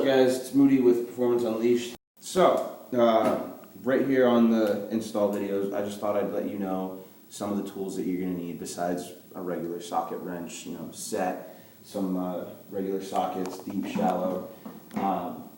up, guys? It's Moody with Performance Unleashed. So, right here on the install videos, I just thought I'd let you know some of the tools that you're going to need besides a regular socket wrench, set, some regular sockets, deep, shallow.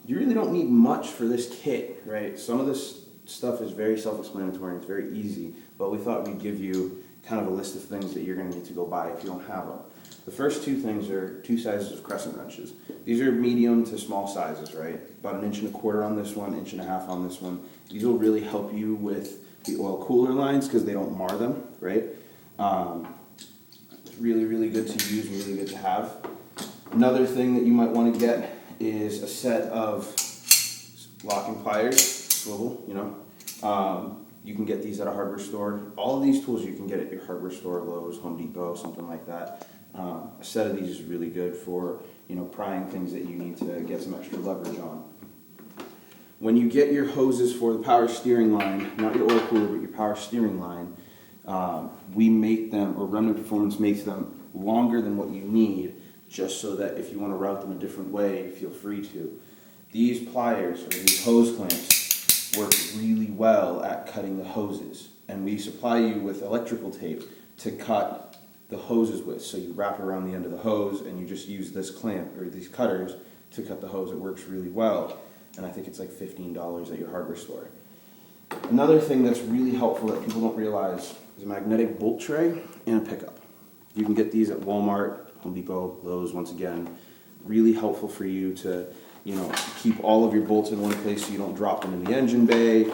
You really don't need much for this kit, right? Some of this stuff is very self-explanatory and it's very easy, but we thought we'd give you kind of a list of things that you're going to need to go buy if you don't have them. The first two things are two sizes of crescent wrenches. These are medium to small sizes, right? About 1.25 inches on this one, 1.5 inches on this one. These will really help you with the oil cooler lines because they don't mar them, right? It's really, really good to use, really good to have. Another thing that you might want to get is a set of locking pliers, swivel, you can get these at a hardware store. All of these tools you can get at your hardware store, Lowe's, Home Depot, something like that. A set of these is really good for, prying things that you need to get some extra leverage on. When you get your hoses for the power steering line, not your oil cooler, but your power steering line, we make them, or Remnant Performance makes them longer than what you need, just so that if you want to route them a different way, feel free to. These pliers, or these hose clamps, work really well at cutting the hoses. And we supply you with electrical tape to cut the hoses with. So you wrap around the end of the hose and you just use this clamp, or these cutters, to cut the hose. It works really well. And I think it's like $15 at your hardware store. Another thing that's really helpful that people don't realize is a magnetic bolt tray and a pickup. You can get these at Walmart, Home Depot, Lowe's, once again. Really helpful for you to, keep all of your bolts in one place so you don't drop them in the engine bay.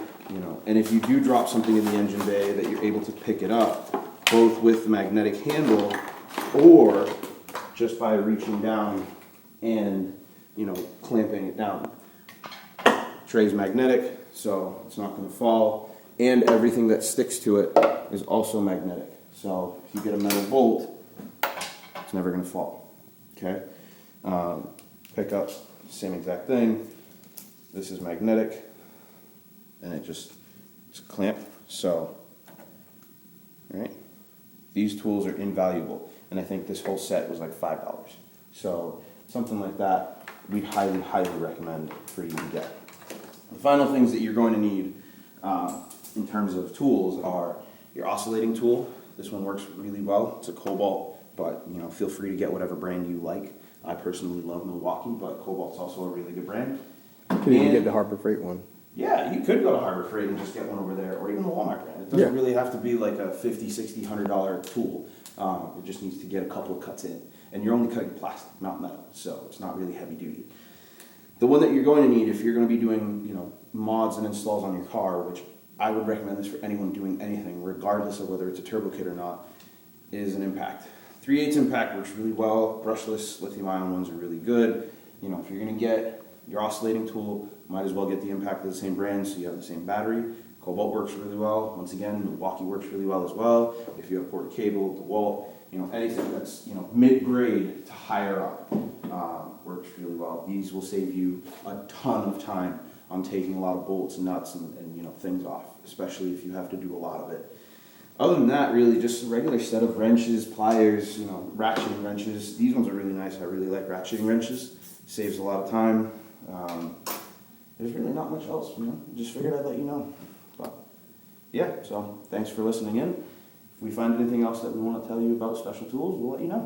And if you do drop something in the engine bay, that you're able to pick it up, both with the magnetic handle or just by reaching down and, clamping it down. Tray's magnetic, so it's not going to fall, and everything that sticks to it is also magnetic. So if you get a metal bolt, it's never going to fall. Okay? Pickups, same exact thing. This is magnetic, and it's a clamp. So, all right, these tools are invaluable, and I think this whole set was like $5. So something like that, we highly, highly recommend for you to get. The final things that you're going to need in terms of tools are your oscillating tool. This one works really well. It's a Cobalt, but feel free to get whatever brand you like. I personally love Milwaukee, but Cobalt's also a really good brand. You could even get the Harbor Freight one. Yeah, you could go to Harbor Freight and just get one over there, or even the Walmart brand. It doesn't really have to be like a $50, $60, $100 tool. It just needs to get a couple of cuts in. And you're only cutting plastic, not metal, so it's not really heavy duty. The one that you're going to need if you're going to be doing, mods and installs on your car, which I would recommend this for anyone doing anything, regardless of whether it's a turbo kit or not, is an impact. 3/8 impact works really well. Brushless lithium-ion ones are really good. If you're going to get your oscillating tool, might as well get the impact of the same brand so you have the same battery. Cobalt works really well. Once again, Milwaukee works really well as well. If you have port cable, DeWalt, anything that's mid-grade to higher up works really well. These will save you a ton of time on taking a lot of bolts and nuts and things off, especially if you have to do a lot of it. Other than that, really just a regular set of wrenches, pliers, ratcheting wrenches. These ones are really nice. I really like ratcheting wrenches. Saves a lot of time. There's really not much else, Just figured I'd let you know. But yeah, so thanks for listening in. If we find anything else that we want to tell you about special tools, we'll let you know.